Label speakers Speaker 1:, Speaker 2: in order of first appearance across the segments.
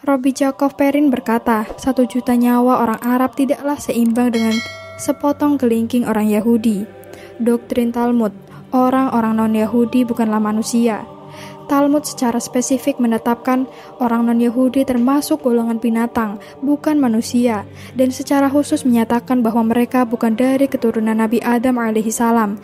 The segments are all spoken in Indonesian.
Speaker 1: Robby Jacob Perrin berkata, 1 juta nyawa orang Arab tidaklah seimbang dengan sepotong kelingking orang Yahudi. Doktrin Talmud, orang-orang non-Yahudi bukanlah manusia. Talmud secara spesifik menetapkan orang non-Yahudi termasuk golongan binatang, bukan manusia, dan secara khusus menyatakan bahwa mereka bukan dari keturunan Nabi Adam alaihissalam.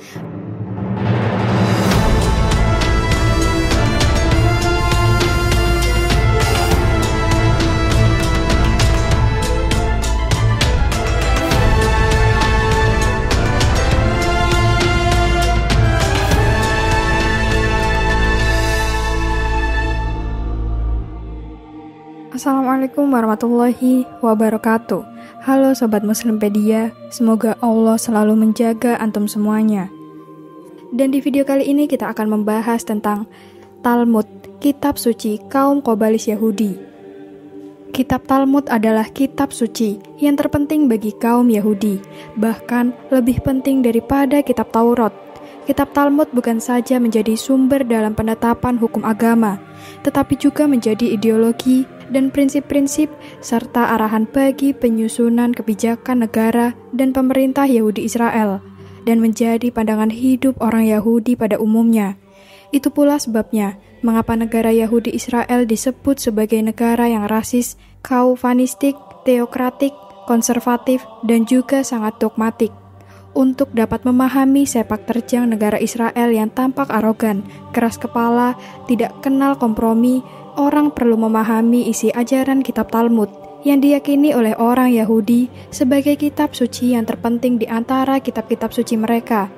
Speaker 1: Assalamualaikum warahmatullahi wabarakatuh. Halo Sobat Muslimpedia, semoga Allah selalu menjaga antum semuanya. Dan di video kali ini kita akan membahas tentang Talmud, kitab suci kaum Qobalis Yahudi. Kitab Talmud adalah kitab suci yang terpenting bagi kaum Yahudi, bahkan lebih penting daripada kitab Taurat. Kitab Talmud bukan saja menjadi sumber dalam penetapan hukum agama, tetapi juga menjadi ideologi dan prinsip-prinsip serta arahan bagi penyusunan kebijakan negara dan pemerintah Yahudi Israel, dan menjadi pandangan hidup orang Yahudi pada umumnya. Itu pula sebabnya mengapa negara Yahudi Israel disebut sebagai negara yang rasis, kaufanistik, teokratik, konservatif, dan juga sangat dogmatik. Untuk dapat memahami sepak terjang negara Israel yang tampak arogan, keras kepala, tidak kenal kompromi, orang perlu memahami isi ajaran kitab Talmud yang diyakini oleh orang Yahudi sebagai kitab suci yang terpenting di antara kitab-kitab suci mereka.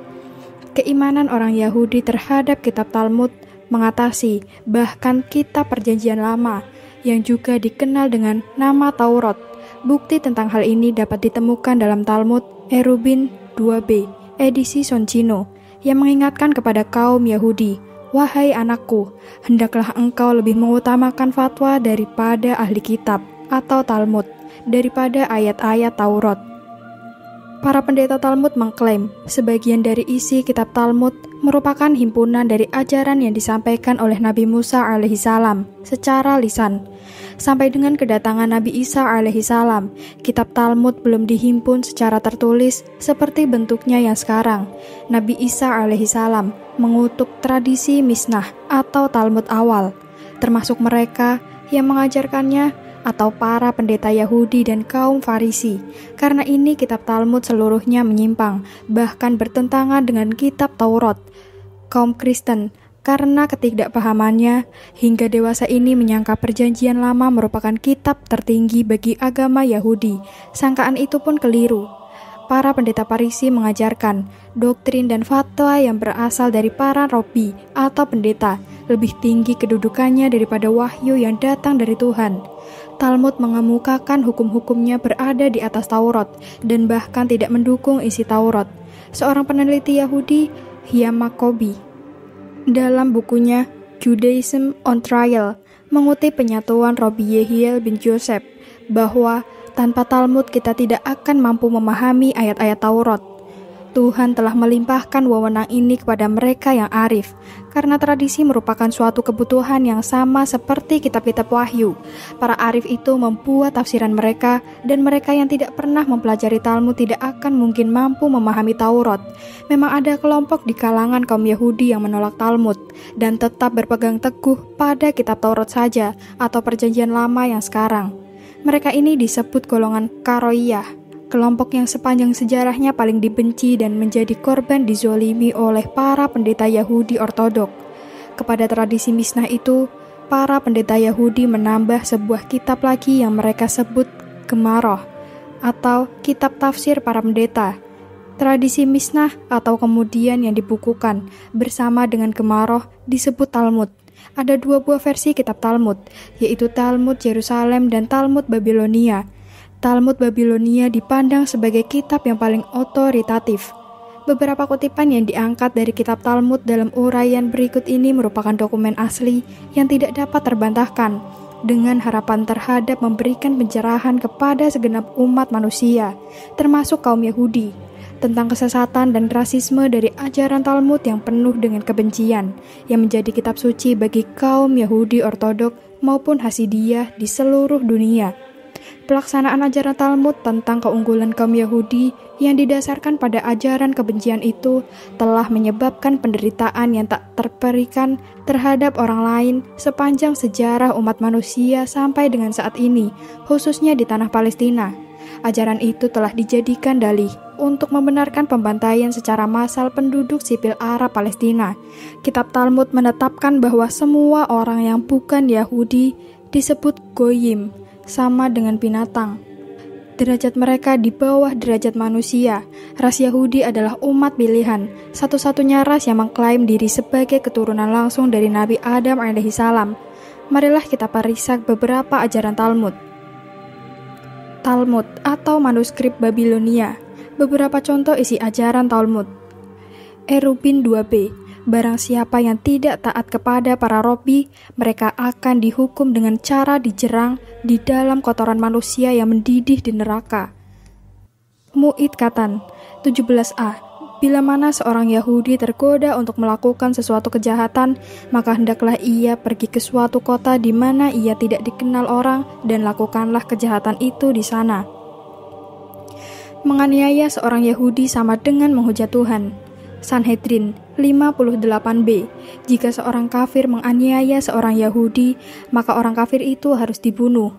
Speaker 1: Keimanan orang Yahudi terhadap kitab Talmud mengatasi bahkan kitab Perjanjian Lama yang juga dikenal dengan nama Taurat. Bukti tentang hal ini dapat ditemukan dalam Talmud Erubin 2b, edisi Soncino, yang mengingatkan kepada kaum Yahudi, "Wahai anakku, hendaklah engkau lebih mengutamakan fatwa daripada ahli kitab atau Talmud, daripada ayat-ayat Taurat." Para pendeta Talmud mengklaim sebagian dari isi kitab Talmud merupakan himpunan dari ajaran yang disampaikan oleh Nabi Musa alaihissalam secara lisan. Sampai dengan kedatangan Nabi Isa alaihissalam, kitab Talmud belum dihimpun secara tertulis seperti bentuknya yang sekarang. Nabi Isa alaihissalam mengutuk tradisi Misnah atau Talmud awal, termasuk mereka yang mengajarkannya atau para pendeta Yahudi dan kaum Farisi. Karena ini kitab Talmud seluruhnya menyimpang, bahkan bertentangan dengan kitab Taurat. Kaum Kristen karena ketidakpahamannya hingga dewasa ini menyangka Perjanjian Lama merupakan kitab tertinggi bagi agama Yahudi. Sangkaan itu pun keliru. Para pendeta Farisi mengajarkan doktrin dan fatwa yang berasal dari para rabi atau pendeta lebih tinggi kedudukannya daripada wahyu yang datang dari Tuhan. Talmud mengemukakan hukum-hukumnya berada di atas Taurat dan bahkan tidak mendukung isi Taurat. Seorang peneliti Yahudi, Hyam Maccoby, dalam bukunya Judaism on Trial, mengutip penyatuan Robby Yehiel bin Joseph bahwa tanpa Talmud kita tidak akan mampu memahami ayat-ayat Taurat. Tuhan telah melimpahkan wewenang ini kepada mereka yang arif, karena tradisi merupakan suatu kebutuhan yang sama seperti kitab-kitab wahyu. Para arif itu membuat tafsiran mereka, dan mereka yang tidak pernah mempelajari Talmud tidak akan mungkin mampu memahami Taurat. Memang ada kelompok di kalangan kaum Yahudi yang menolak Talmud, dan tetap berpegang teguh pada kitab Taurat saja, atau Perjanjian Lama yang sekarang. Mereka ini disebut golongan Karoiyah, kelompok yang sepanjang sejarahnya paling dibenci dan menjadi korban dizolimi oleh para pendeta Yahudi ortodok. Kepada tradisi Misnah itu, para pendeta Yahudi menambah sebuah kitab lagi yang mereka sebut Gemaroh, atau kitab tafsir para pendeta. Tradisi Misnah atau kemudian yang dibukukan bersama dengan Gemaroh disebut Talmud. Ada 2 buah versi kitab Talmud, yaitu Talmud Yerusalem dan Talmud Babilonia. Talmud Babilonia dipandang sebagai kitab yang paling otoritatif. Beberapa kutipan yang diangkat dari kitab Talmud dalam uraian berikut ini merupakan dokumen asli yang tidak dapat terbantahkan, dengan harapan terhadap memberikan pencerahan kepada segenap umat manusia, termasuk kaum Yahudi, tentang kesesatan dan rasisme dari ajaran Talmud yang penuh dengan kebencian, yang menjadi kitab suci bagi kaum Yahudi ortodok maupun Hasidiyah di seluruh dunia. Pelaksanaan ajaran Talmud tentang keunggulan kaum Yahudi yang didasarkan pada ajaran kebencian itu telah menyebabkan penderitaan yang tak terperikan terhadap orang lain sepanjang sejarah umat manusia sampai dengan saat ini, khususnya di tanah Palestina. Ajaran itu telah dijadikan dalih untuk membenarkan pembantaian secara massal penduduk sipil Arab Palestina. Kitab Talmud menetapkan bahwa semua orang yang bukan Yahudi disebut goyim, sama dengan binatang. Derajat mereka di bawah derajat manusia. Ras Yahudi adalah umat pilihan, satu-satunya ras yang mengklaim diri sebagai keturunan langsung dari Nabi Adam alaihissalam. Marilah kita perisak beberapa ajaran Talmud. Talmud atau manuskrip Babilonia. Beberapa contoh isi ajaran Talmud. Erubin 2b. Barang siapa yang tidak taat kepada para robi, mereka akan dihukum dengan cara dijerang di dalam kotoran manusia yang mendidih di neraka. Mu'id Katan 17a. Bila mana seorang Yahudi tergoda untuk melakukan sesuatu kejahatan, maka hendaklah ia pergi ke suatu kota di mana ia tidak dikenal orang dan lakukanlah kejahatan itu di sana. Menganiaya seorang Yahudi sama dengan menghujat Tuhan. Sanhedrin 58b. Jika seorang kafir menganiaya seorang Yahudi, maka orang kafir itu harus dibunuh.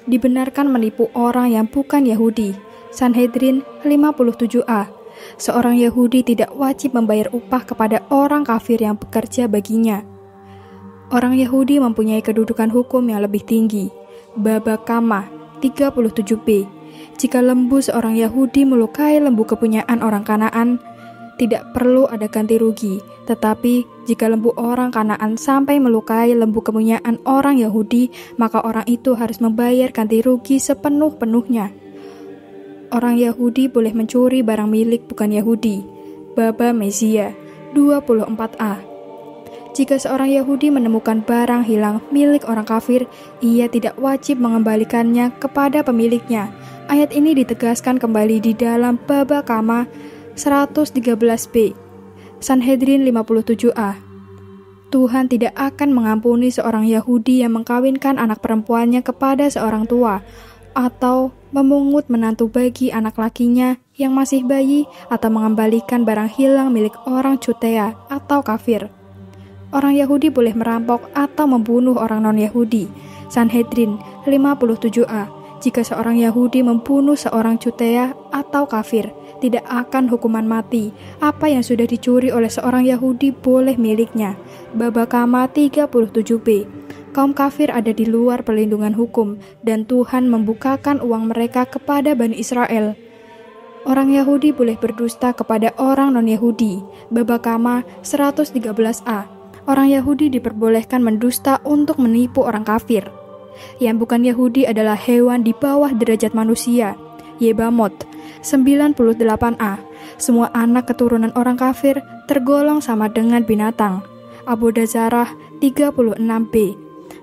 Speaker 1: Dibenarkan menipu orang yang bukan Yahudi. Sanhedrin 57a. Seorang Yahudi tidak wajib membayar upah kepada orang kafir yang bekerja baginya. Orang Yahudi mempunyai kedudukan hukum yang lebih tinggi. Baba Kama 37b. Jika lembu seorang Yahudi melukai lembu kepunyaan orang Kanaan, tidak perlu ada ganti rugi, tetapi jika lembu orang Kanaan sampai melukai lembu kepunyaan orang Yahudi, maka orang itu harus membayar ganti rugi sepenuh-penuhnya. Orang Yahudi boleh mencuri barang milik bukan Yahudi. Baba Mezia 24a. Jika seorang Yahudi menemukan barang hilang milik orang kafir, ia tidak wajib mengembalikannya kepada pemiliknya. Ayat ini ditegaskan kembali di dalam Baba Kama 113b. Sanhedrin 57a. Tuhan tidak akan mengampuni seorang Yahudi yang mengkawinkan anak perempuannya kepada seorang tua, atau memungut menantu bagi anak lakinya yang masih bayi, atau mengembalikan barang hilang milik orang Cutea atau kafir. Orang Yahudi boleh merampok atau membunuh orang non-Yahudi. Sanhedrin 57a. Jika seorang Yahudi membunuh seorang Cutea atau kafir, tidak akan hukuman mati. Apa yang sudah dicuri oleh seorang Yahudi boleh miliknya. Baba Kama 37b. Kaum kafir ada di luar perlindungan hukum, dan Tuhan membukakan uang mereka kepada Bani Israel. Orang Yahudi boleh berdusta kepada orang non-Yahudi. Baba Kama 113a. Orang Yahudi diperbolehkan mendusta untuk menipu orang kafir. Yang bukan Yahudi adalah hewan di bawah derajat manusia. Yebamot 98a. Semua anak keturunan orang kafir tergolong sama dengan binatang. Abodazarah 36b.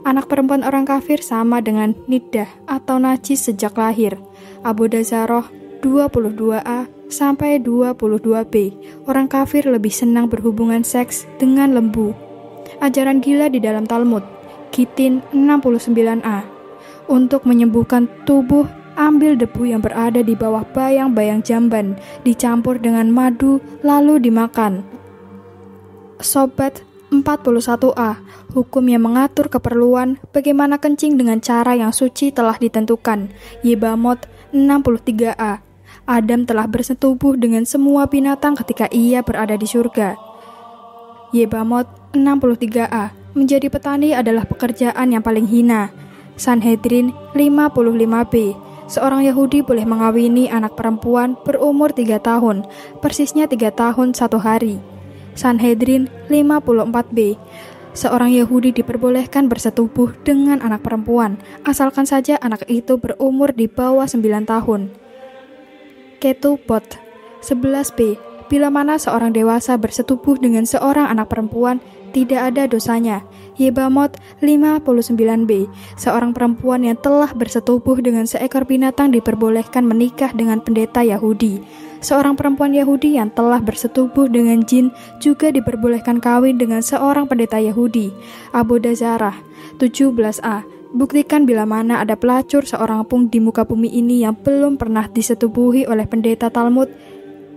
Speaker 1: Anak perempuan orang kafir sama dengan nidah atau najis sejak lahir. Abodazarah 22a sampai 22b. Orang kafir lebih senang berhubungan seks dengan lembu. Ajaran gila di dalam Talmud. Gitin 69a. Untuk menyembuhkan tubuh, ambil debu yang berada di bawah bayang-bayang jamban, dicampur dengan madu, lalu dimakan. Sobat 41a. Hukum yang mengatur keperluan bagaimana kencing dengan cara yang suci telah ditentukan. Yebamot 63a. Adam telah bersetubuh dengan semua binatang ketika ia berada di surga. Yebamot 63a. Menjadi petani adalah pekerjaan yang paling hina. Sanhedrin 55b. Seorang Yahudi boleh mengawini anak perempuan berumur 3 tahun, persisnya 3 tahun 1 hari. Sanhedrin 54b. Seorang Yahudi diperbolehkan bersetubuh dengan anak perempuan, asalkan saja anak itu berumur di bawah 9 tahun. Ketubot 11b. Bila mana seorang dewasa bersetubuh dengan seorang anak perempuan, tidak ada dosanya. Yebamot 59b. Seorang perempuan yang telah bersetubuh dengan seekor binatang diperbolehkan menikah dengan pendeta Yahudi. seorang perempuan Yahudi yang telah bersetubuh dengan jin juga diperbolehkan kawin dengan seorang pendeta Yahudi. Avodah Zarah 17a. Buktikan bila mana ada pelacur seorang pun di muka bumi ini yang belum pernah disetubuhi oleh pendeta Talmud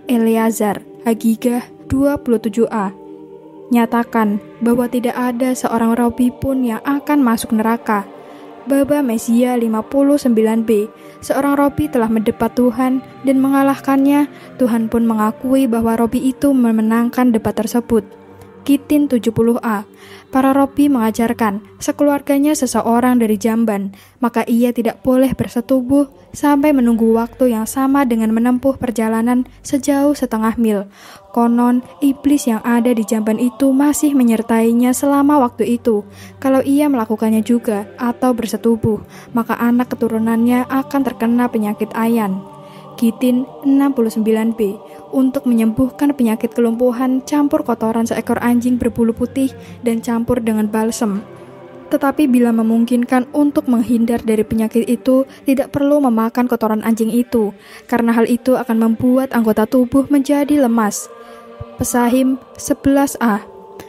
Speaker 1: Eleazar. Hagigah 27a. Nyatakan bahwa tidak ada seorang rabi pun yang akan masuk neraka. Baba Mesia 59b. Seorang rabi telah mendebat Tuhan dan mengalahkannya. Tuhan pun mengakui bahwa rabi itu memenangkan debat tersebut. Gitin 70a. Para rabi mengajarkan sekeluarganya seseorang dari jamban, maka ia tidak boleh bersetubuh sampai menunggu waktu yang sama dengan menempuh perjalanan sejauh setengah mil. Konon, iblis yang ada di jamban itu masih menyertainya selama waktu itu. Kalau ia melakukannya juga atau bersetubuh, maka anak keturunannya akan terkena penyakit ayan. Gitin 69b. Untuk menyembuhkan penyakit kelumpuhan, campur kotoran seekor anjing berbulu putih dan campur dengan balsem. Tetapi bila memungkinkan untuk menghindar dari penyakit itu, tidak perlu memakan kotoran anjing itu, karena hal itu akan membuat anggota tubuh menjadi lemas. Pesahim 11a.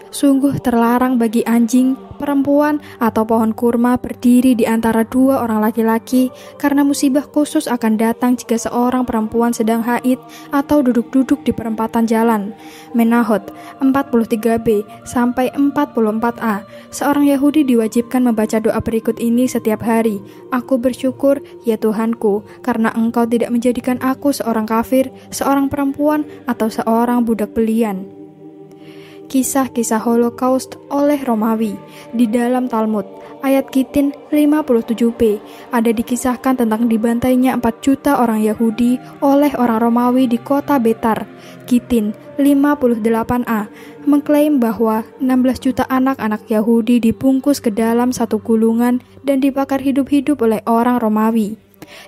Speaker 1: Sungguh terlarang bagi anjing, perempuan, atau pohon kurma berdiri di antara dua orang laki-laki, karena musibah khusus akan datang jika seorang perempuan sedang haid atau duduk-duduk di perempatan jalan. Menahot 43b sampai 44a. Seorang Yahudi diwajibkan membaca doa berikut ini setiap hari. Aku bersyukur, ya Tuhanku, karena Engkau tidak menjadikan aku seorang kafir, seorang perempuan, atau seorang budak belian. Kisah-kisah Holocaust oleh Romawi di dalam Talmud. Ayat Gitin 57b ada dikisahkan tentang dibantainya 4 juta orang Yahudi oleh orang Romawi di kota Betar. Gitin 58a mengklaim bahwa 16 juta anak-anak Yahudi dibungkus ke dalam satu gulungan dan dibakar hidup-hidup oleh orang Romawi.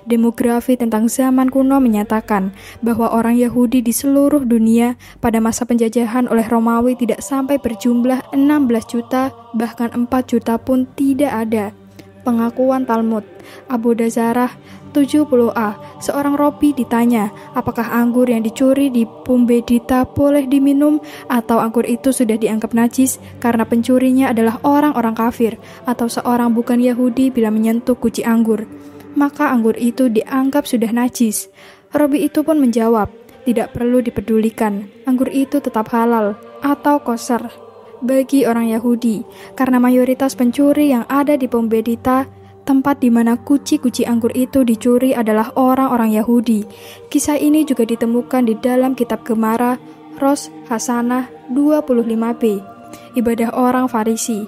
Speaker 1: Demografi tentang zaman kuno menyatakan bahwa orang Yahudi di seluruh dunia pada masa penjajahan oleh Romawi tidak sampai berjumlah 16 juta, bahkan 4 juta pun tidak ada. Pengakuan Talmud. Avodah Zarah 70a. Seorang rabi ditanya, apakah anggur yang dicuri di Pumbedita boleh diminum atau anggur itu sudah dianggap najis karena pencurinya adalah orang-orang kafir atau seorang bukan Yahudi bila menyentuh guci anggur, maka anggur itu dianggap sudah najis. Rabi itu pun menjawab, tidak perlu dipedulikan, anggur itu tetap halal atau kosher bagi orang Yahudi, karena mayoritas pencuri yang ada di Pumbedita, tempat di mana guci-guci anggur itu dicuri, adalah orang-orang Yahudi. Kisah ini juga ditemukan di dalam kitab Gemara, Rosh Hasanah 25b. Ibadah orang Farisi,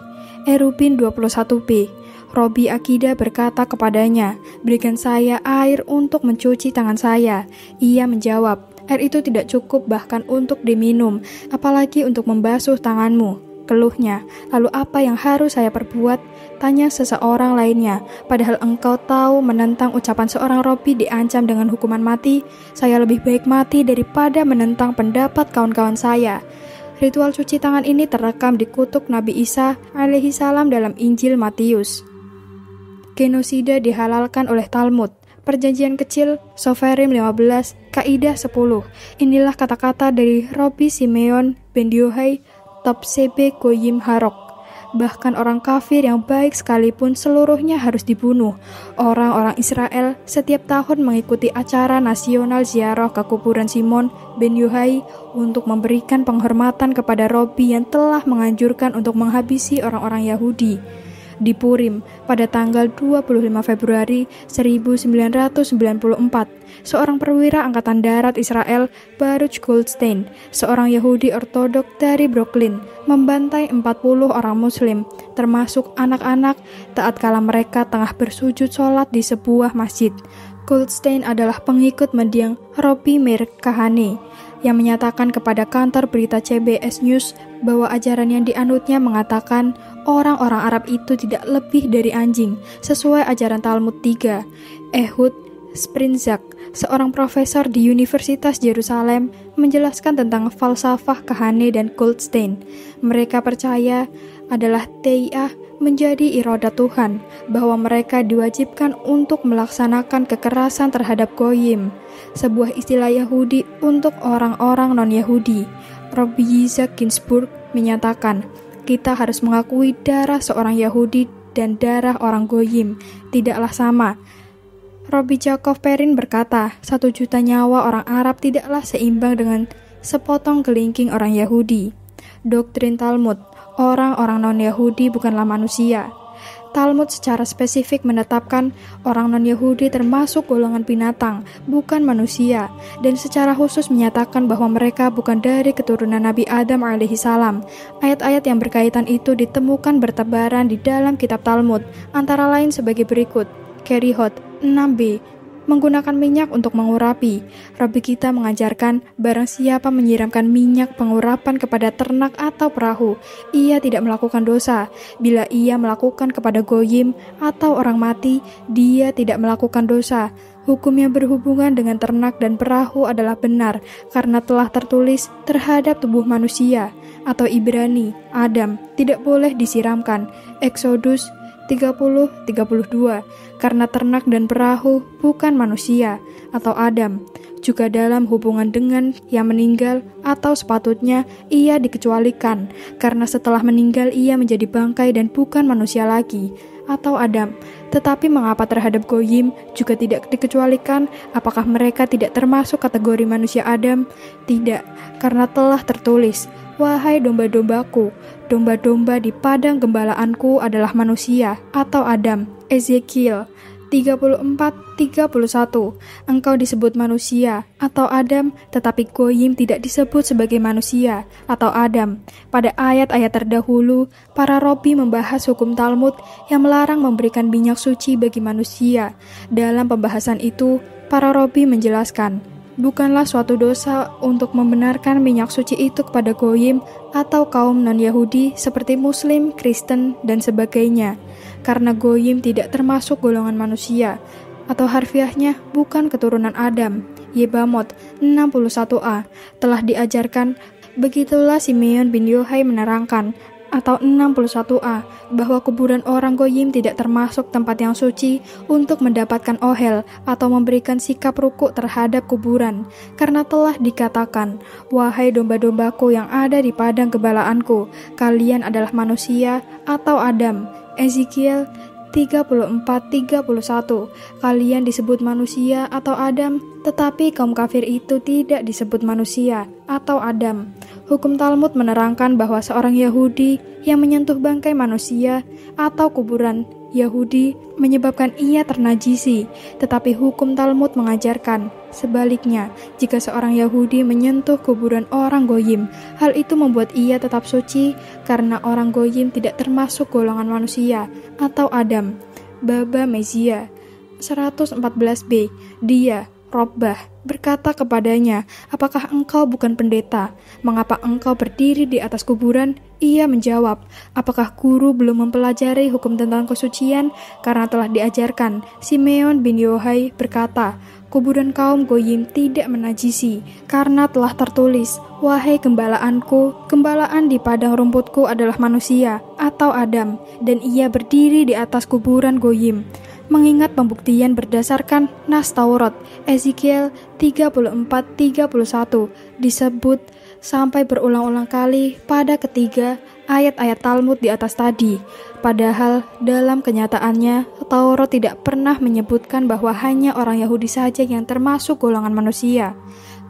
Speaker 1: Erubin 21b. Robi Akidah berkata kepadanya, berikan saya air untuk mencuci tangan saya. Ia menjawab, air itu tidak cukup bahkan untuk diminum, apalagi untuk membasuh tanganmu. Keluhnya, lalu apa yang harus saya perbuat? Tanya seseorang lainnya, padahal engkau tahu menentang ucapan seorang Robi diancam dengan hukuman mati. Saya lebih baik mati daripada menentang pendapat kawan-kawan saya. Ritual cuci tangan ini terekam di kutub Nabi Isa alaihi salam dalam Injil Matius. Genosida dihalalkan oleh Talmud. Perjanjian kecil, Soferim 15, Kaidah 10. Inilah kata-kata dari Robi Simeon ben Yohai, Topsebe Goyim Harok. Bahkan orang kafir yang baik sekalipun seluruhnya harus dibunuh. Orang-orang Israel setiap tahun mengikuti acara nasional ziarah ke kuburan Simon ben Yohai untuk memberikan penghormatan kepada Robi yang telah menganjurkan untuk menghabisi orang-orang Yahudi. Di Purim, pada tanggal 25 Februari 1994, seorang perwira Angkatan Darat Israel, Baruch Goldstein, seorang Yahudi Ortodok dari Brooklyn, membantai 40 orang Muslim, termasuk anak-anak, taat kala mereka tengah bersujud sholat di sebuah masjid. Goldstein adalah pengikut mendiang Robi Meir Kahane, yang menyatakan kepada kantor berita CBS News bahwa ajaran yang dianutnya mengatakan orang-orang Arab itu tidak lebih dari anjing, sesuai ajaran Talmud 3. Ehud Sprinzak, seorang profesor di Universitas Yerusalem, menjelaskan tentang falsafah Kahane dan Goldstein. Mereka percaya adalah Te'iyah menjadi iradah Tuhan bahwa mereka diwajibkan untuk melaksanakan kekerasan terhadap goyim, sebuah istilah Yahudi untuk orang-orang non-Yahudi. Rabbi Yitzhak Ginsburg menyatakan, kita harus mengakui darah seorang Yahudi dan darah orang goyim tidaklah sama. Rabbi Jacob Perrin berkata, 1 juta nyawa orang Arab tidaklah seimbang dengan sepotong kelingking orang Yahudi. Doktrin Talmud, orang-orang non-Yahudi bukanlah manusia. Talmud secara spesifik menetapkan orang non-Yahudi termasuk golongan binatang, bukan manusia, dan secara khusus menyatakan bahwa mereka bukan dari keturunan Nabi Adam alaihissalam. Ayat-ayat yang berkaitan itu ditemukan bertebaran di dalam kitab Talmud, antara lain sebagai berikut. Kerihot 6b, menggunakan minyak untuk mengurapi. Rabbi kita mengajarkan, barang siapa menyiramkan minyak pengurapan kepada ternak atau perahu, ia tidak melakukan dosa. Bila ia melakukan kepada goyim atau orang mati, dia tidak melakukan dosa. Hukum yang berhubungan dengan ternak dan perahu adalah benar, karena telah tertulis terhadap tubuh manusia, atau Ibrani, Adam, tidak boleh disiramkan. Exodus 30-32, karena ternak dan perahu bukan manusia atau Adam. Juga dalam hubungan dengan yang meninggal atau sepatutnya ia dikecualikan, karena setelah meninggal ia menjadi bangkai dan bukan manusia lagi atau Adam. Tetapi mengapa terhadap goyim juga tidak dikecualikan? Apakah mereka tidak termasuk kategori manusia Adam? Tidak, karena telah tertulis, wahai domba-dombaku, domba-domba di padang gembalaanku adalah manusia atau Adam. Ezekiel 34-31, engkau disebut manusia atau Adam, tetapi goyim tidak disebut sebagai manusia atau Adam. Pada ayat-ayat terdahulu, para rabi membahas hukum Talmud yang melarang memberikan minyak suci bagi manusia. Dalam pembahasan itu, para rabi menjelaskan, bukanlah suatu dosa untuk membenarkan minyak suci itu kepada goyim atau kaum non-Yahudi seperti Muslim, Kristen, dan sebagainya, karena goyim tidak termasuk golongan manusia, atau harfiahnya bukan keturunan Adam. Yebamot 61a telah diajarkan, begitulah Simeon bin Yohai menerangkan, atau 61a, bahwa kuburan orang goyim tidak termasuk tempat yang suci untuk mendapatkan ohel atau memberikan sikap rukuk terhadap kuburan, karena telah dikatakan, wahai domba-dombaku yang ada di padang gembalaanku, kalian adalah manusia atau Adam. Ezekiel 34-31, kalian disebut manusia atau Adam, tetapi kaum kafir itu tidak disebut manusia atau Adam. Hukum Talmud menerangkan bahwa seorang Yahudi yang menyentuh bangkai manusia atau kuburan Yahudi menyebabkan ia ternajisi, tetapi hukum Talmud mengajarkan sebaliknya, jika seorang Yahudi menyentuh kuburan orang goyim, hal itu membuat ia tetap suci karena orang goyim tidak termasuk golongan manusia atau Adam. Baba Mezia 114b, dia Robbah berkata kepadanya, apakah engkau bukan pendeta? Mengapa engkau berdiri di atas kuburan? Ia menjawab, apakah guru belum mempelajari hukum tentang kesucian? Karena telah diajarkan. Simeon bin Yohai berkata, kuburan kaum goyim tidak menajisi, karena telah tertulis, wahai gembalaanku, gembalaan di padang rumputku adalah manusia atau Adam, dan ia berdiri di atas kuburan goyim. Mengingat pembuktian berdasarkan Nas Taurat, Ezekiel 34-31 disebut sampai berulang-ulang kali pada ketiga ayat-ayat Talmud di atas tadi. Padahal dalam kenyataannya, Taurat tidak pernah menyebutkan bahwa hanya orang Yahudi saja yang termasuk golongan manusia.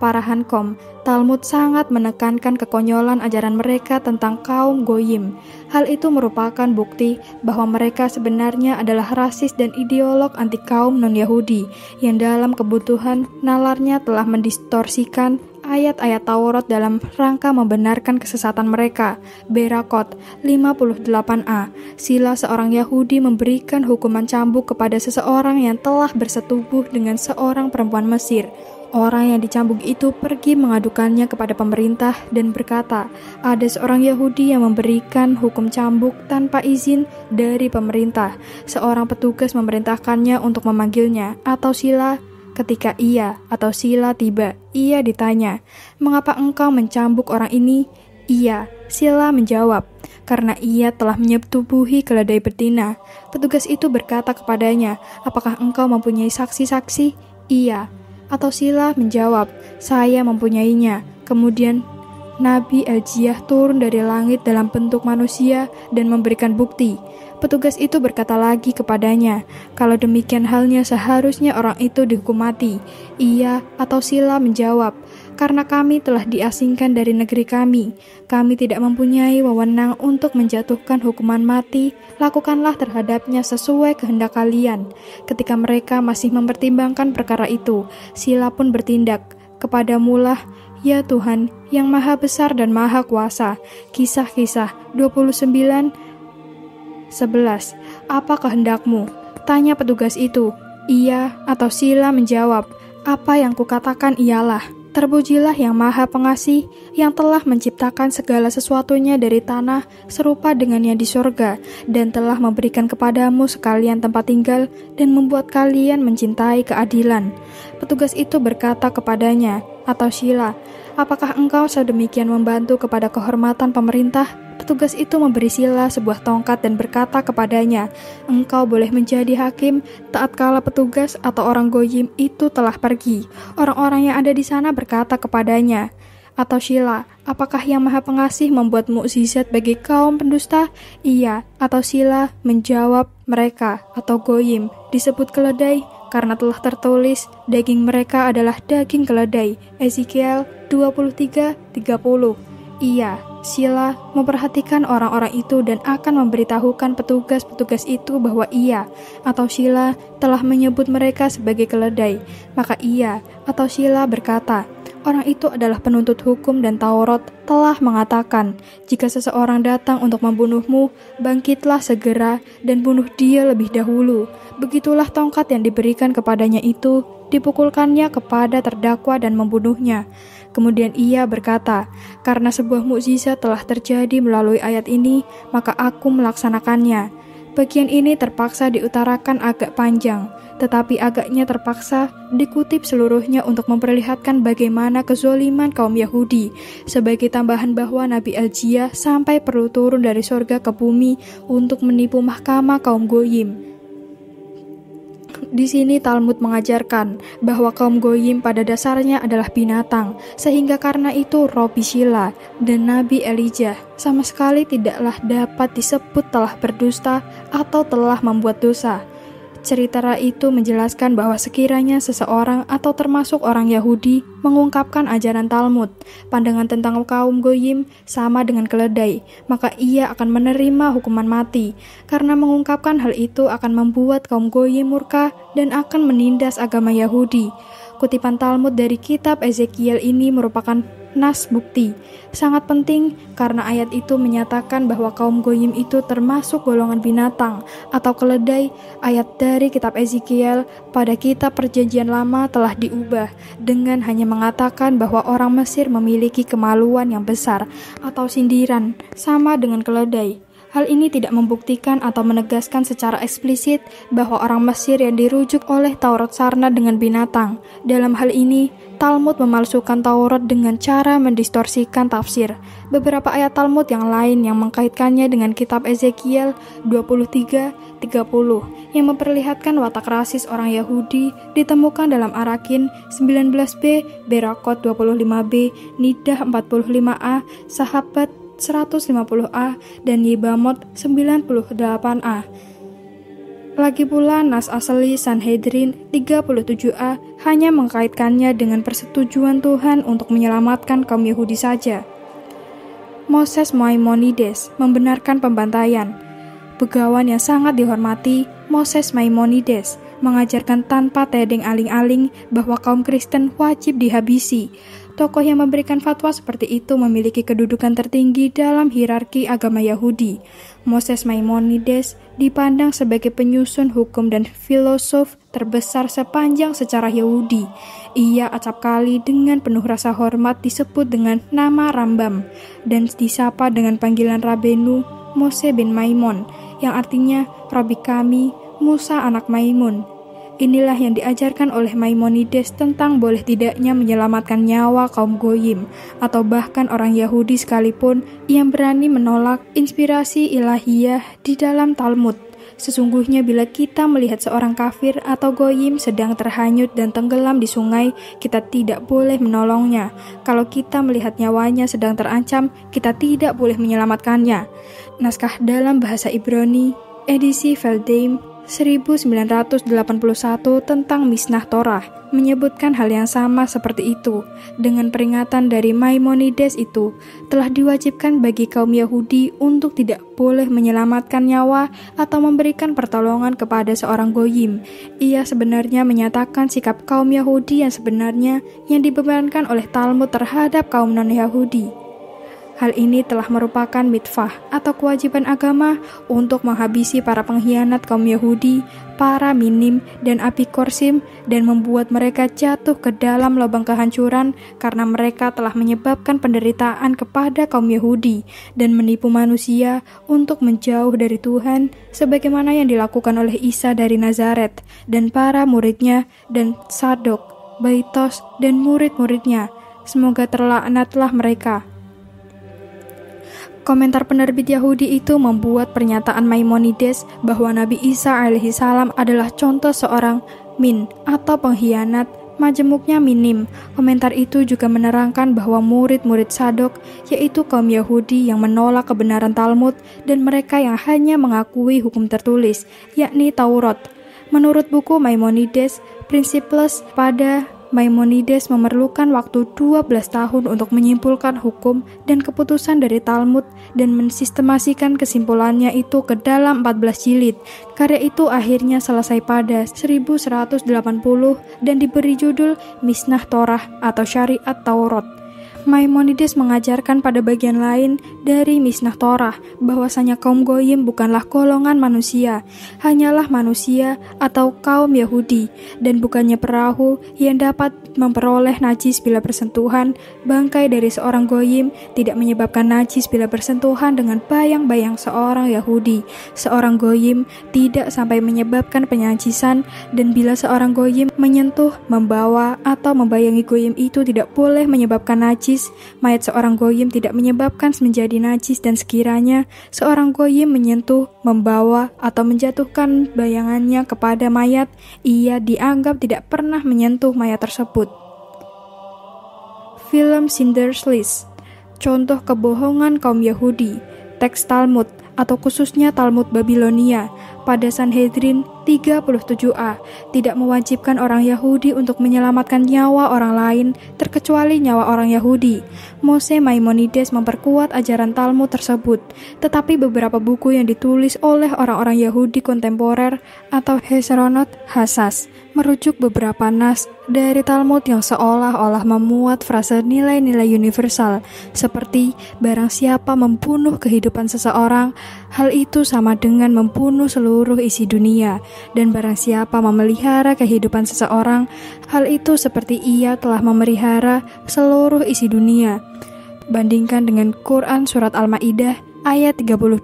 Speaker 1: Para Hankom, Talmud sangat menekankan kekonyolan ajaran mereka tentang kaum goyim. Hal itu merupakan bukti bahwa mereka sebenarnya adalah rasis dan ideolog anti kaum non-Yahudi yang dalam kebutuhan nalarnya telah mendistorsikan ayat-ayat Taurat dalam rangka membenarkan kesesatan mereka. Berakot 58a, sila seorang Yahudi memberikan hukuman cambuk kepada seseorang yang telah bersetubuh dengan seorang perempuan Mesir. Orang yang dicambuk itu pergi mengadukannya kepada pemerintah dan berkata, ada seorang Yahudi yang memberikan hukum cambuk tanpa izin dari pemerintah. Seorang petugas memerintahkannya untuk memanggilnya, atau sila. Ketika ia atau sila tiba, ia ditanya, mengapa engkau mencambuk orang ini? Iya, Sila menjawab, karena ia telah menyetubuhi keledai betina. Petugas itu berkata kepadanya, apakah engkau mempunyai saksi-saksi? Iya. Atau Sila menjawab, saya mempunyainya. Kemudian Nabi Elijah turun dari langit dalam bentuk manusia dan memberikan bukti. Petugas itu berkata lagi kepadanya, kalau demikian halnya seharusnya orang itu dihukum mati. Ia atau Sila menjawab, karena kami telah diasingkan dari negeri kami tidak mempunyai wewenang untuk menjatuhkan hukuman mati, lakukanlah terhadapnya sesuai kehendak kalian. Ketika mereka masih mempertimbangkan perkara itu, Sila pun bertindak, kepadamulah, ya Tuhan, yang maha besar dan maha kuasa. Kisah-Kisah 29:11. Apa kehendakmu? Tanya petugas itu. Ia atau Sila menjawab, apa yang kukatakan ialah, terpujilah yang maha pengasih, yang telah menciptakan segala sesuatunya dari tanah serupa dengannya di sorga, dan telah memberikan kepadamu sekalian tempat tinggal, dan membuat kalian mencintai keadilan. Petugas itu berkata kepadanya, atau Sila, apakah engkau sedemikian membantu kepada kehormatan pemerintah? Petugas itu memberi Sila sebuah tongkat dan berkata kepadanya, engkau boleh menjadi hakim tatkala petugas atau orang goyim itu telah pergi. Orang-orang yang ada di sana berkata kepadanya, atau Sila, apakah yang maha pengasih membuat mukjizat bagi kaum pendusta? Iya. Atau Sila menjawab, mereka atau goyim disebut keledai karena telah tertulis, daging mereka adalah daging keledai. Ezekiel 23:30. Iya, Sila memperhatikan orang-orang itu dan akan memberitahukan petugas-petugas itu bahwa ia atau Sila telah menyebut mereka sebagai keledai. Maka ia atau Sila berkata, orang itu adalah penuntut hukum dan Taurat telah mengatakan, jika seseorang datang untuk membunuhmu, bangkitlah segera dan bunuh dia lebih dahulu. Begitulah tongkat yang diberikan kepadanya itu, dipukulkannya kepada terdakwa dan membunuhnya. Kemudian ia berkata, karena sebuah mukjizat telah terjadi melalui ayat ini, maka aku melaksanakannya. Bagian ini terpaksa diutarakan agak panjang, tetapi agaknya terpaksa dikutip seluruhnya untuk memperlihatkan bagaimana kezoliman kaum Yahudi, sebagai tambahan bahwa Nabi Elijah sampai perlu turun dari sorga ke bumi untuk menipu mahkamah kaum Goyim. Di sini Talmud mengajarkan bahwa kaum Goyim pada dasarnya adalah binatang, sehingga karena itu Robi Sila dan Nabi Elijah sama sekali tidaklah dapat disebut telah berdusta atau telah membuat dosa. Cerita itu menjelaskan bahwa sekiranya seseorang atau termasuk orang Yahudi mengungkapkan ajaran Talmud, pandangan tentang kaum Goyim sama dengan keledai, maka ia akan menerima hukuman mati, karena mengungkapkan hal itu akan membuat kaum Goyim murka dan akan menindas agama Yahudi. Kutipan Talmud dari kitab Ezekiel ini merupakan nas bukti, sangat penting karena ayat itu menyatakan bahwa kaum Goyim itu termasuk golongan binatang atau keledai. Ayat dari kitab Ezekiel pada kitab Perjanjian Lama telah diubah dengan hanya mengatakan bahwa orang Mesir memiliki kemaluan yang besar atau sindiran sama dengan keledai. Hal ini tidak membuktikan atau menegaskan secara eksplisit bahwa orang Mesir yang dirujuk oleh Taurat sarna dengan binatang. Dalam hal ini, Talmud memalsukan Taurat dengan cara mendistorsikan tafsir. Beberapa ayat Talmud yang lain yang mengkaitkannya dengan kitab Ezekiel 23:30 yang memperlihatkan watak rasis orang Yahudi ditemukan dalam Arakin 19b, Berakot 25b, Nidah 45a, Sahabat 150a, dan Yibamot 98a. Lagi pula nas asli Sanhedrin 37a hanya mengkaitkannya dengan persetujuan Tuhan untuk menyelamatkan kaum Yahudi saja. Moses Maimonides membenarkan pembantaian. Begawan yang sangat dihormati, Moses Maimonides mengajarkan tanpa tedeng aling-aling bahwa kaum Kristen wajib dihabisi. Tokoh yang memberikan fatwa seperti itu memiliki kedudukan tertinggi dalam hierarki agama Yahudi. Moses Maimonides dipandang sebagai penyusun hukum dan filosof terbesar sepanjang sejarah Yahudi. Ia acap kali dengan penuh rasa hormat disebut dengan nama Rambam dan disapa dengan panggilan Rabenu Mose bin Maimon, yang artinya Rabi kami, Musa anak Maimun. Inilah yang diajarkan oleh Maimonides tentang boleh tidaknya menyelamatkan nyawa kaum Goyim, atau bahkan orang Yahudi sekalipun yang berani menolak inspirasi ilahiyah di dalam Talmud. Sesungguhnya bila kita melihat seorang kafir atau Goyim sedang terhanyut dan tenggelam di sungai, kita tidak boleh menolongnya. Kalau kita melihat nyawanya sedang terancam, kita tidak boleh menyelamatkannya. Naskah dalam bahasa Ibrani, edisi Veldheim 1981 tentang Mishnah Torah menyebutkan hal yang sama seperti itu. Dengan peringatan dari Maimonides itu, telah diwajibkan bagi kaum Yahudi untuk tidak boleh menyelamatkan nyawa atau memberikan pertolongan kepada seorang Goyim. Ia sebenarnya menyatakan sikap kaum Yahudi yang sebenarnya yang dibebankan oleh Talmud terhadap kaum non-Yahudi. Hal ini telah merupakan mitvah atau kewajiban agama untuk menghabisi para pengkhianat kaum Yahudi, para minim dan apikorsim, dan membuat mereka jatuh ke dalam lubang kehancuran karena mereka telah menyebabkan penderitaan kepada kaum Yahudi dan menipu manusia untuk menjauh dari Tuhan sebagaimana yang dilakukan oleh Isa dari Nazaret dan para muridnya dan Sadok, Baitos dan murid-muridnya. Semoga terlaknatlah mereka. Komentar penerbit Yahudi itu membuat pernyataan Maimonides bahwa Nabi Isa alaihissalam adalah contoh seorang min atau pengkhianat, majemuknya minim. Komentar itu juga menerangkan bahwa murid-murid Sadok, yaitu kaum Yahudi yang menolak kebenaran Talmud dan mereka yang hanya mengakui hukum tertulis, yakni Taurat. Menurut buku Maimonides, Principles, pada Maimonides memerlukan waktu 12 tahun untuk menyimpulkan hukum dan keputusan dari Talmud dan mensistemasikan kesimpulannya itu ke dalam 14 jilid. Karya itu akhirnya selesai pada 1180 dan diberi judul Mishnah Torah atau Syariat Taurat. Maimonides mengajarkan pada bagian lain dari Mishnah Torah bahwasanya kaum Goyim bukanlah golongan manusia, hanyalah manusia atau kaum Yahudi, dan bukannya perahu yang dapat memperoleh najis bila bersentuhan. Bangkai dari seorang Goyim tidak menyebabkan najis bila bersentuhan dengan bayang-bayang seorang Yahudi. Seorang Goyim tidak sampai menyebabkan penyajisan, dan bila seorang Goyim menyentuh, membawa, atau membayangi Goyim itu tidak boleh menyebabkan najis. Mayat seorang Goyim tidak menyebabkan menjadi najis, dan sekiranya seorang Goyim menyentuh, membawa, atau menjatuhkan bayangannya kepada mayat, ia dianggap tidak pernah menyentuh mayat tersebut. Film Schindler's List, contoh kebohongan kaum Yahudi. Teks Talmud atau khususnya Talmud Babilonia pada Sanhedrin 37a tidak mewajibkan orang Yahudi untuk menyelamatkan nyawa orang lain terkecuali nyawa orang Yahudi. Mose Maimonides memperkuat ajaran Talmud tersebut, tetapi beberapa buku yang ditulis oleh orang-orang Yahudi kontemporer atau Hesronot Hassas merujuk beberapa nas dari Talmud yang seolah-olah memuat frase nilai-nilai universal seperti barang siapa membunuh kehidupan seseorang, hal itu sama dengan membunuh seluruh isi dunia, dan barang siapa memelihara kehidupan seseorang, hal itu seperti ia telah memelihara seluruh isi dunia. Bandingkan dengan Quran Surat Al-Ma'idah ayat 32,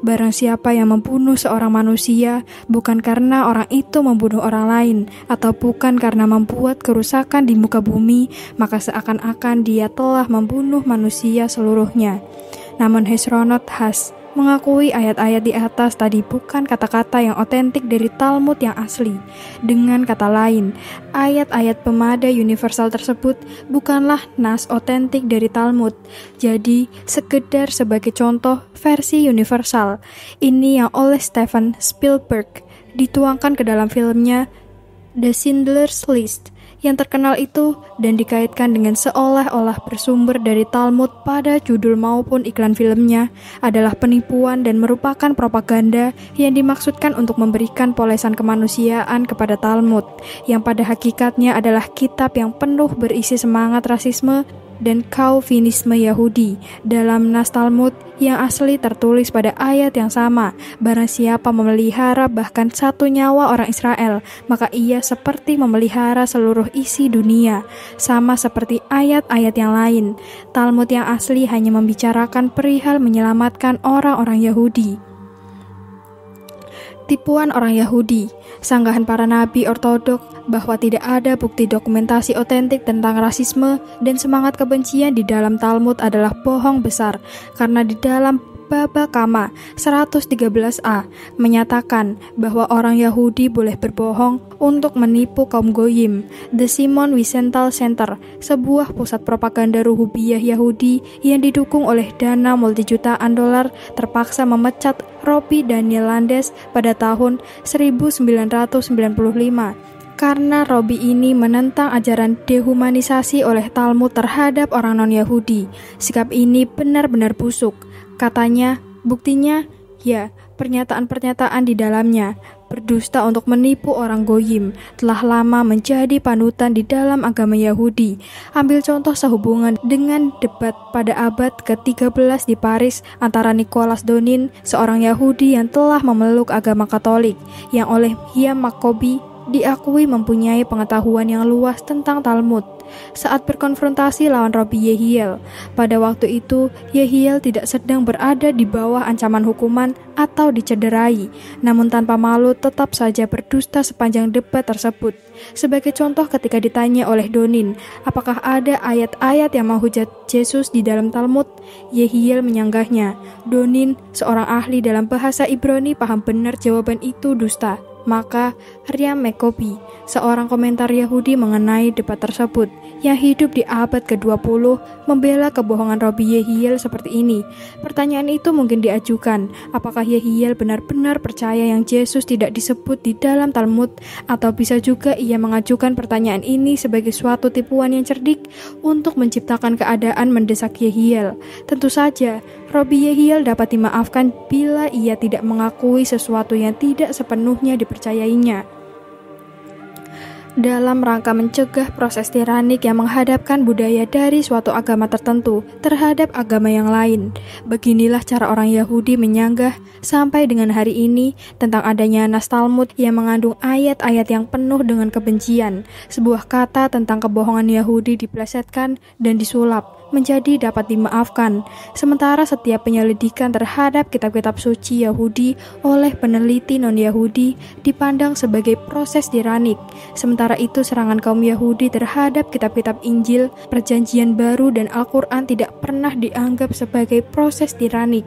Speaker 1: barang siapa yang membunuh seorang manusia bukan karena orang itu membunuh orang lain atau bukan karena membuat kerusakan di muka bumi, maka seakan-akan dia telah membunuh manusia seluruhnya. Namun Hesronot Has mengakui ayat-ayat di atas tadi bukan kata-kata yang otentik dari Talmud yang asli. Dengan kata lain, ayat-ayat pemada universal tersebut bukanlah nas otentik dari Talmud, jadi sekedar sebagai contoh versi universal. Ini yang oleh Steven Spielberg dituangkan ke dalam filmnya The Schindler's List yang terkenal itu dan dikaitkan dengan seolah-olah bersumber dari Talmud pada judul maupun iklan filmnya adalah penipuan dan merupakan propaganda yang dimaksudkan untuk memberikan polesan kemanusiaan kepada Talmud, yang pada hakikatnya adalah kitab yang penuh berisi semangat rasisme dan Calvinisme Yahudi. Dalam nas Talmud yang asli tertulis pada ayat yang sama, barang siapa memelihara bahkan satu nyawa orang Israel, maka ia seperti memelihara seluruh isi dunia. Sama seperti ayat-ayat yang lain, Talmud yang asli hanya membicarakan perihal menyelamatkan orang-orang Yahudi. Tipuan orang Yahudi, sanggahan para nabi ortodok bahwa tidak ada bukti dokumentasi otentik tentang rasisme dan semangat kebencian di dalam Talmud adalah bohong besar, karena di dalam Baba Kama 113a menyatakan bahwa orang Yahudi boleh berbohong untuk menipu kaum Goyim. The Simon Wiesenthal Center, sebuah pusat propaganda ruhubiyah Yahudi yang didukung oleh dana multijutaan dolar, terpaksa memecat Robby Daniel Landes pada tahun 1995 karena Robby ini menentang ajaran dehumanisasi oleh Talmud terhadap orang non-Yahudi. Sikap ini benar-benar busuk. Katanya, buktinya, ya, pernyataan-pernyataan di dalamnya berdusta untuk menipu orang Goyim, telah lama menjadi panutan di dalam agama Yahudi. Ambil contoh sehubungan dengan debat pada abad ke-13 di Paris antara Nicholas Donin, seorang Yahudi yang telah memeluk agama Katolik, yang oleh Hiam Maccoby diakui mempunyai pengetahuan yang luas tentang Talmud. Saat berkonfrontasi lawan Robby Yehiel, pada waktu itu Yehiel tidak sedang berada di bawah ancaman hukuman atau dicederai, namun tanpa malu tetap saja berdusta sepanjang debat tersebut. Sebagai contoh, ketika ditanya oleh Donin, apakah ada ayat-ayat yang menghujat Yesus di dalam Talmud, Yehiel menyanggahnya. Donin, seorang ahli dalam bahasa Ibrani, paham benar jawaban itu dusta. Maka Hiam Maccoby, seorang komentar Yahudi mengenai debat tersebut, yang hidup di abad ke-20, membela kebohongan Robby Yehiel seperti ini. Pertanyaan itu mungkin diajukan, apakah Yehiel benar-benar percaya yang Yesus tidak disebut di dalam Talmud, atau bisa juga ia mengajukan pertanyaan ini sebagai suatu tipuan yang cerdik untuk menciptakan keadaan mendesak Yehiel. Tentu saja, Robby Yehiel dapat dimaafkan bila ia tidak mengakui sesuatu yang tidak sepenuhnya dipercayainya. Dalam rangka mencegah proses tiranik yang menghadapkan budaya dari suatu agama tertentu terhadap agama yang lain, beginilah cara orang Yahudi menyanggah sampai dengan hari ini tentang adanya nas Talmud yang mengandung ayat-ayat yang penuh dengan kebencian. Sebuah kata tentang kebohongan Yahudi diplesetkan dan disulap menjadi dapat dimaafkan. Sementara setiap penyelidikan terhadap kitab-kitab suci Yahudi oleh peneliti non-Yahudi dipandang sebagai proses tiranik. Sementara itu, serangan kaum Yahudi terhadap kitab-kitab Injil, Perjanjian Baru, dan Al-Quran tidak pernah dianggap sebagai proses tiranik.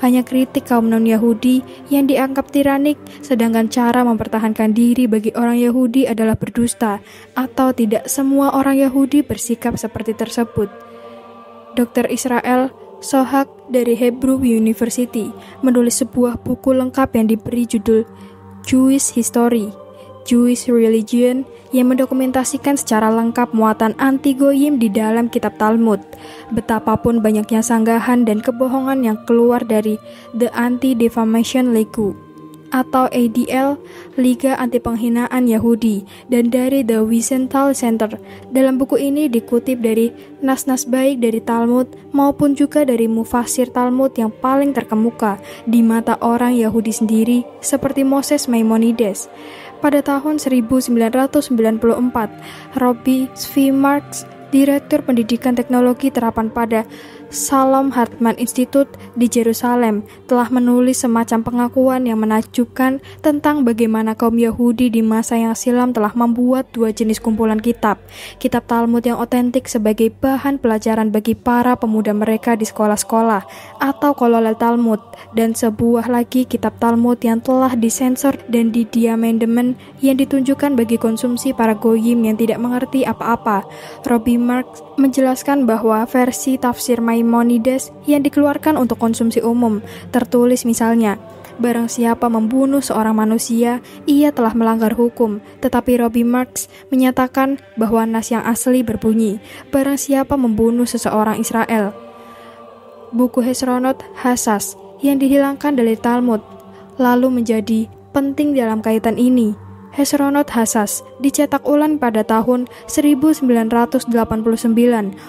Speaker 1: Hanya kritik kaum non-Yahudi yang dianggap tiranik, sedangkan cara mempertahankan diri bagi orang Yahudi adalah berdusta, atau tidak semua orang Yahudi bersikap seperti tersebut. Dr. Israel Sohak dari Hebrew University menulis sebuah buku lengkap yang diberi judul Jewish History, Jewish Religion, yang mendokumentasikan secara lengkap muatan anti-goyim di dalam kitab Talmud. Betapapun banyaknya sanggahan dan kebohongan yang keluar dari The Anti-Defamation League atau ADL, Liga Anti Penghinaan Yahudi, dan dari The Wiesenthal Center. Dalam buku ini dikutip dari nas-nas baik dari Talmud maupun juga dari mufasir Talmud yang paling terkemuka di mata orang Yahudi sendiri, seperti Moses Maimonides. Pada tahun 1994, Robby Svimarks, Direktur Pendidikan Teknologi Terapan pada Shalom Hartman Institute di Yerusalem, telah menulis semacam pengakuan yang menakjubkan tentang bagaimana kaum Yahudi di masa yang silam telah membuat dua jenis kumpulan kitab Talmud yang otentik sebagai bahan pelajaran bagi para pemuda mereka di sekolah-sekolah atau kololel Talmud, dan sebuah lagi kitab Talmud yang telah disensor dan diamandemen yang ditunjukkan bagi konsumsi para goyim yang tidak mengerti apa-apa. Robby Marks menjelaskan bahwa versi tafsir Maimonides yang dikeluarkan untuk konsumsi umum tertulis misalnya, barang siapa membunuh seorang manusia, ia telah melanggar hukum. Tetapi Robby Marks menyatakan bahwa nas yang asli berbunyi, barang siapa membunuh seseorang Israel. Buku Hesronot Hasas yang dihilangkan dari Talmud lalu menjadi penting dalam kaitan ini. Hesronot Hasas dicetak ulang pada tahun 1989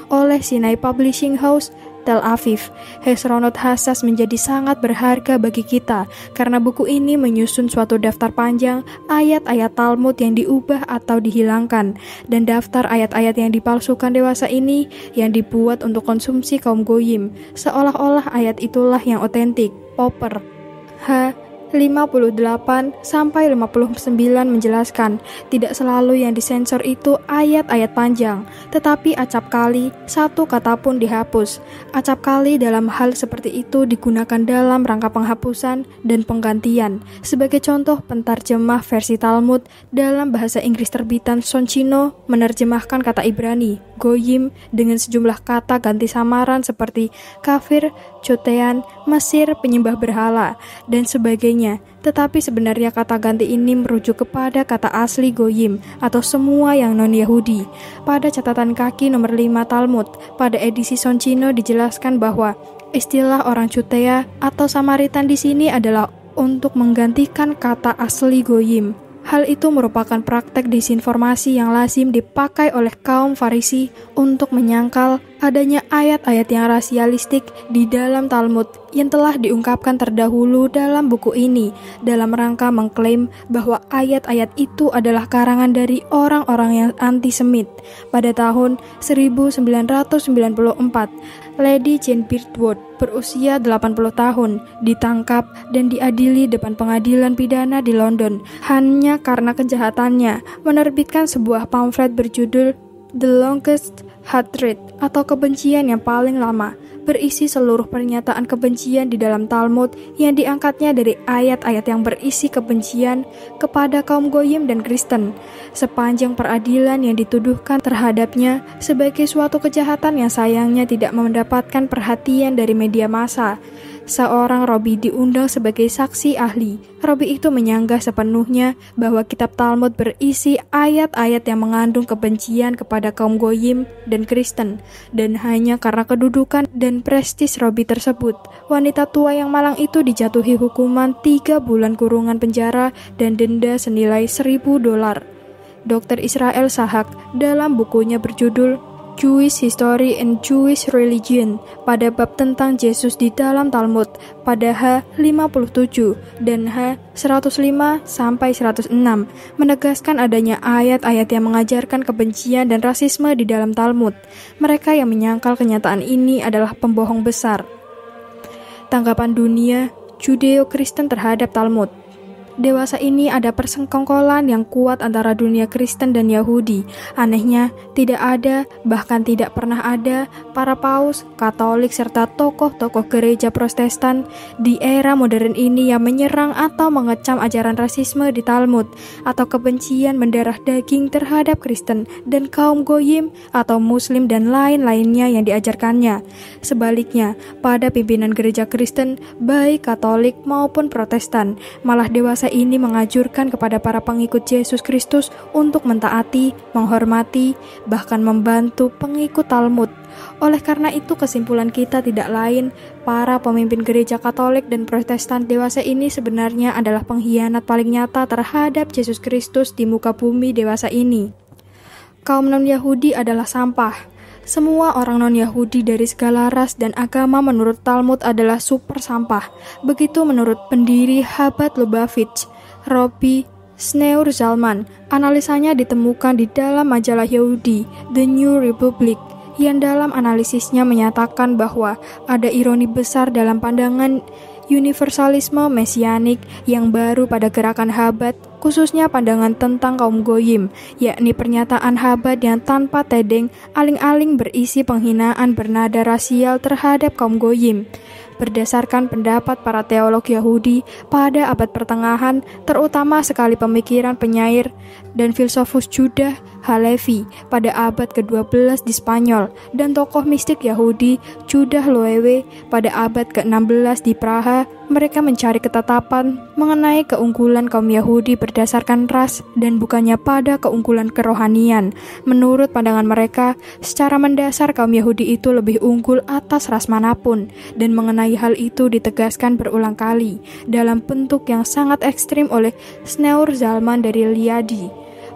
Speaker 1: oleh Sinai Publishing House, Tel Aviv. Hesronot Hasas menjadi sangat berharga bagi kita karena buku ini menyusun suatu daftar panjang ayat-ayat Talmud yang diubah atau dihilangkan, dan daftar ayat-ayat yang dipalsukan dewasa ini yang dibuat untuk konsumsi kaum goyim, seolah-olah ayat itulah yang otentik. Popper H. 58-59 menjelaskan, tidak selalu yang disensor itu ayat-ayat panjang, tetapi acap kali satu kata pun dihapus. Acap kali dalam hal seperti itu digunakan dalam rangka penghapusan dan penggantian. Sebagai contoh, penterjemah versi Talmud dalam bahasa Inggris terbitan Soncino menerjemahkan kata Ibrani, goyim, dengan sejumlah kata ganti samaran seperti kafir, cotean, Mesir, penyembah berhala, dan sebagainya. Tetapi sebenarnya kata ganti ini merujuk kepada kata asli goyim atau semua yang non-Yahudi. Pada catatan kaki nomor 5 Talmud, pada edisi Soncino dijelaskan bahwa istilah orang Cutea atau Samaritan di sini adalah untuk menggantikan kata asli goyim. Hal itu merupakan praktek disinformasi yang lazim dipakai oleh kaum Farisi untuk menyangkal adanya ayat-ayat yang rasialistik di dalam Talmud yang telah diungkapkan terdahulu dalam buku ini dalam rangka mengklaim bahwa ayat-ayat itu adalah karangan dari orang-orang yang antisemit. Pada tahun 1994, Lady Jane Birdwood berusia 80 tahun ditangkap dan diadili depan pengadilan pidana di London hanya karena kejahatannya menerbitkan sebuah pamflet berjudul The Longest Hatred atau kebencian yang paling lama, berisi seluruh pernyataan kebencian di dalam Talmud yang diangkatnya dari ayat-ayat yang berisi kebencian kepada kaum Goyim dan Kristen. Sepanjang peradilan yang dituduhkan terhadapnya sebagai suatu kejahatan yang sayangnya tidak mendapatkan perhatian dari media massa. Seorang Robi diundang sebagai saksi ahli. Robi itu menyanggah sepenuhnya bahwa kitab Talmud berisi ayat-ayat yang mengandung kebencian kepada kaum Goyim dan Kristen, dan hanya karena kedudukan dan prestis Robi tersebut, wanita tua yang malang itu dijatuhi hukuman 3 bulan kurungan penjara dan denda senilai $1.000. Dr. Israel Sahak dalam bukunya berjudul Jewish History and Jewish Religion pada bab tentang Yesus di dalam Talmud pada H57 dan H105-106 menegaskan adanya ayat-ayat yang mengajarkan kebencian dan rasisme di dalam Talmud. Mereka yang menyangkal kenyataan ini adalah pembohong besar. Tanggapan dunia Judeo-Kristen terhadap Talmud. Dewasa ini ada persengkongkolan yang kuat antara dunia Kristen dan Yahudi. Anehnya, tidak ada, bahkan tidak pernah ada, para paus, Katolik, serta tokoh-tokoh gereja Protestan di era modern ini yang menyerang atau mengecam ajaran rasisme di Talmud, atau kebencian mendarah daging terhadap Kristen dan kaum Goyim atau Muslim dan lain-lainnya yang diajarkannya. Sebaliknya, pada pimpinan gereja Kristen, baik Katolik maupun Protestan, malah dewasa ini mengajurkan kepada para pengikut Yesus Kristus untuk mentaati, menghormati, bahkan membantu pengikut Talmud. Oleh karena itu, kesimpulan kita tidak lain, para pemimpin gereja Katolik dan Protestan dewasa ini sebenarnya adalah pengkhianat paling nyata terhadap Yesus Kristus di muka bumi dewasa ini. Kaum non-Yahudi adalah sampah. Semua orang non-Yahudi dari segala ras dan agama menurut Talmud adalah super sampah. Begitu menurut pendiri Chabad Lubavitch, Robi Sneur Zalman. Analisanya ditemukan di dalam majalah Yahudi, The New Republic, yang dalam analisisnya menyatakan bahwa ada ironi besar dalam pandangan universalisme mesianik yang baru pada gerakan Chabad, khususnya pandangan tentang kaum Goyim, yakni pernyataan Chabad yang tanpa tedeng aling-aling berisi penghinaan bernada rasial terhadap kaum Goyim. Berdasarkan pendapat para teolog Yahudi pada abad pertengahan, terutama sekali pemikiran penyair dan filsufus Judah Halevi pada abad ke-12 di Spanyol, dan tokoh mistik Yahudi Judah Loewe pada abad ke-16 di Praha, mereka mencari ketetapan mengenai keunggulan kaum Yahudi berdasarkan ras dan bukannya pada keunggulan kerohanian. Menurut pandangan mereka, secara mendasar kaum Yahudi itu lebih unggul atas ras manapun, dan mengenai hal itu ditegaskan berulang kali dalam bentuk yang sangat ekstrim oleh Sneur Zalman dari Liadi.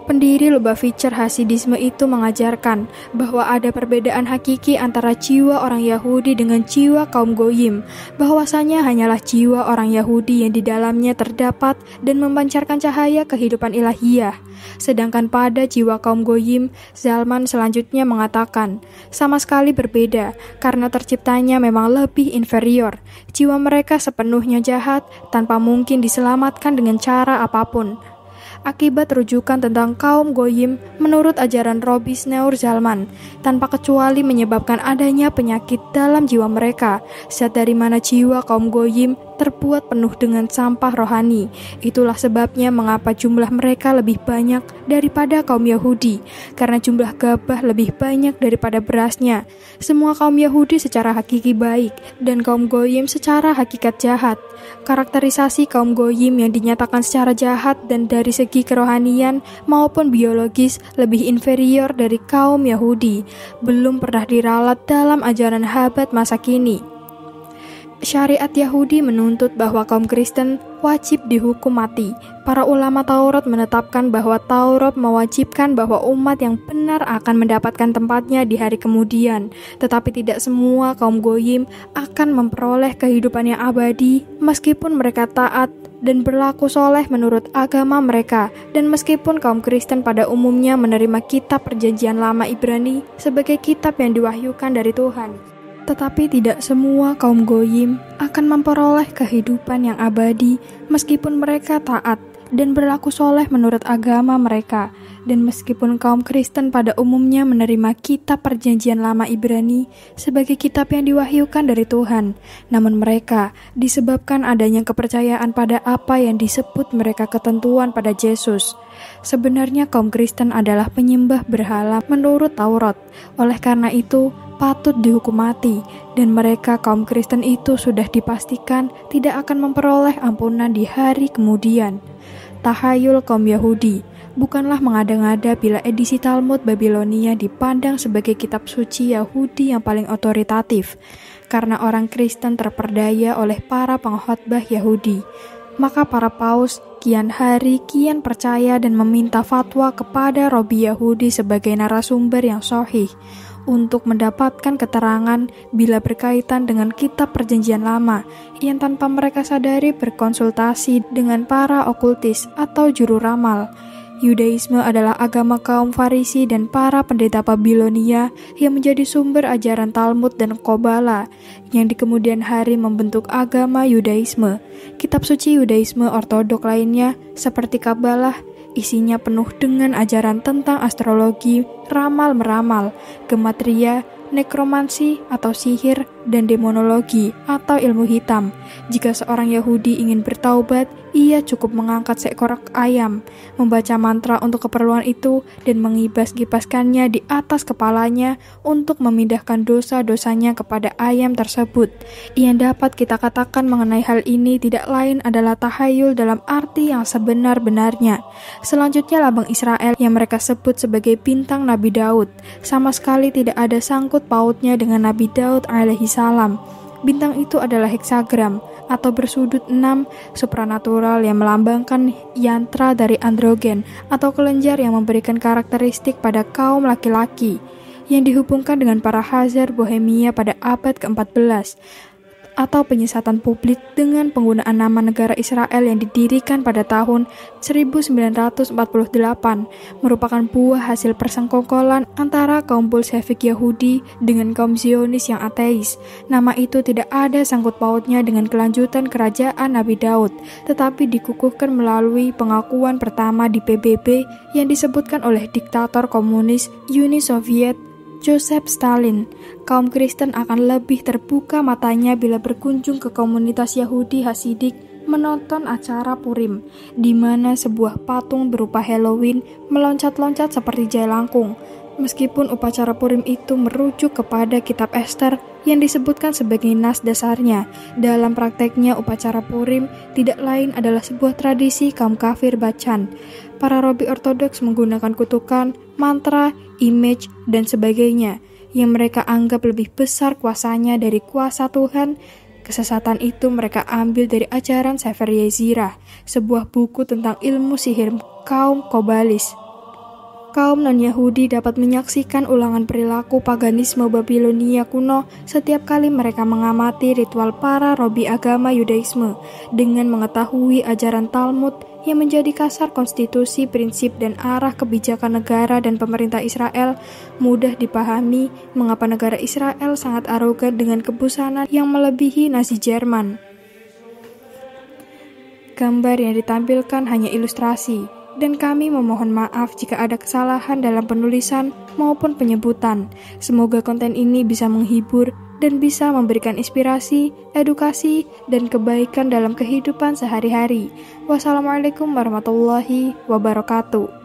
Speaker 1: Pendiri Lubavitcher Hasidisme itu mengajarkan bahwa ada perbedaan hakiki antara jiwa orang Yahudi dengan jiwa kaum Goyim, bahwasanya hanyalah jiwa orang Yahudi yang di dalamnya terdapat dan memancarkan cahaya kehidupan ilahiyah. Sedangkan pada jiwa kaum Goyim, Zalman selanjutnya mengatakan, sama sekali berbeda, karena terciptanya memang lebih inferior. Jiwa mereka sepenuhnya jahat, tanpa mungkin diselamatkan dengan cara apapun. Akibat rujukan tentang kaum Goyim menurut ajaran Robbi Schneur Zalman, tanpa kecuali menyebabkan adanya penyakit dalam jiwa mereka, saat dari mana jiwa kaum Goyim terbuat penuh dengan sampah rohani. Itulah sebabnya mengapa jumlah mereka lebih banyak daripada kaum Yahudi, karena jumlah gabah lebih banyak daripada berasnya. Semua kaum Yahudi secara hakiki baik, dan kaum Goyim secara hakikat jahat. Karakterisasi kaum Goyim yang dinyatakan secara jahat dan dari segi kerohanian maupun biologis lebih inferior dari kaum Yahudi, belum pernah diralat dalam ajaran Chabad masa kini. Syariat Yahudi menuntut bahwa kaum Kristen wajib dihukum mati. Para ulama Taurat menetapkan bahwa Taurat mewajibkan bahwa umat yang benar akan mendapatkan tempatnya di hari kemudian. Tetapi tidak semua kaum Goyim akan memperoleh kehidupan yang abadi meskipun mereka taat dan berlaku soleh menurut agama mereka, dan meskipun kaum Kristen pada umumnya menerima kitab Perjanjian Lama Ibrani sebagai kitab yang diwahyukan dari Tuhan. Tetapi tidak semua kaum Goyim akan memperoleh kehidupan yang abadi meskipun mereka taat dan berlaku soleh menurut agama mereka. Dan meskipun kaum Kristen pada umumnya menerima kitab Perjanjian Lama Ibrani sebagai kitab yang diwahyukan dari Tuhan, namun mereka disebabkan adanya kepercayaan pada apa yang disebut mereka ketentuan pada Yesus. Sebenarnya kaum Kristen adalah penyembah berhala menurut Taurat. Oleh karena itu, patut dihukum mati, dan mereka kaum Kristen itu sudah dipastikan tidak akan memperoleh ampunan di hari kemudian. Tahayul kaum Yahudi bukanlah mengada-ngada bila edisi Talmud Babilonia dipandang sebagai kitab suci Yahudi yang paling otoritatif, karena orang Kristen terperdaya oleh para pengkhotbah Yahudi. Maka para paus kian hari kian percaya dan meminta fatwa kepada Robbi Yahudi sebagai narasumber yang sahih untuk mendapatkan keterangan bila berkaitan dengan kitab Perjanjian Lama yang tanpa mereka sadari berkonsultasi dengan para okultis atau juru ramal. Yudaisme adalah agama kaum Farisi dan para pendeta Babilonia yang menjadi sumber ajaran Talmud dan Qobala yang di kemudian hari membentuk agama Yudaisme. Kitab suci Yudaisme ortodok lainnya seperti Kabalah isinya penuh dengan ajaran tentang astrologi, ramal-meramal, gematria, nekromansi atau sihir, dan demonologi atau ilmu hitam. Jika seorang Yahudi ingin bertaubat, ia cukup mengangkat seekor ayam, membaca mantra untuk keperluan itu, dan mengibas-gibaskannya di atas kepalanya untuk memindahkan dosa-dosanya kepada ayam tersebut. Yang dapat kita katakan mengenai hal ini tidak lain adalah tahayul dalam arti yang sebenar-benarnya. Selanjutnya lambang Israel yang mereka sebut sebagai bintang Nabi Daud. Sama sekali tidak ada sangkut pautnya dengan Nabi Daud alaihi salam. Bintang itu adalah heksagram atau bersudut 6 supranatural yang melambangkan yantra dari androgen atau kelenjar yang memberikan karakteristik pada kaum laki-laki yang dihubungkan dengan para Hazar Bohemia pada abad ke-14 atau penyesatan publik dengan penggunaan nama negara Israel yang didirikan pada tahun 1948 merupakan buah hasil persengkokolan antara kaum Bolshevik Yahudi dengan kaum Zionis yang ateis. Nama itu tidak ada sangkut pautnya dengan kelanjutan kerajaan Nabi Daud, tetapi dikukuhkan melalui pengakuan pertama di PBB yang disebutkan oleh diktator komunis Uni Soviet Joseph Stalin. Kaum Kristen akan lebih terbuka matanya bila berkunjung ke komunitas Yahudi Hasidik menonton acara Purim, di mana sebuah patung berupa Halloween meloncat-loncat seperti jailangkung. Meskipun upacara Purim itu merujuk kepada kitab Ester yang disebutkan sebagai nas dasarnya, dalam prakteknya upacara Purim tidak lain adalah sebuah tradisi kaum kafir Bacan. Para Robbi Ortodoks menggunakan kutukan, mantra, image, dan sebagainya yang mereka anggap lebih besar kuasanya dari kuasa Tuhan. Kesesatan itu mereka ambil dari ajaran Sefer Yezirah, sebuah buku tentang ilmu sihir kaum Kobalis. kaum non-Yahudi dapat menyaksikan ulangan perilaku paganisme Babilonia kuno setiap kali mereka mengamati ritual para robi agama Yudaisme dengan mengetahui ajaran Talmud yang menjadi kasar konstitusi, prinsip, dan arah kebijakan negara dan pemerintah Israel. Mudah dipahami mengapa negara Israel sangat arogan dengan kebusanan yang melebihi Nazi Jerman. Gambar yang ditampilkan hanya ilustrasi, dan kami memohon maaf jika ada kesalahan dalam penulisan maupun penyebutan. Semoga konten ini bisa menghibur dan bisa memberikan inspirasi, edukasi, dan kebaikan dalam kehidupan sehari-hari. Wassalamualaikum warahmatullahi wabarakatuh.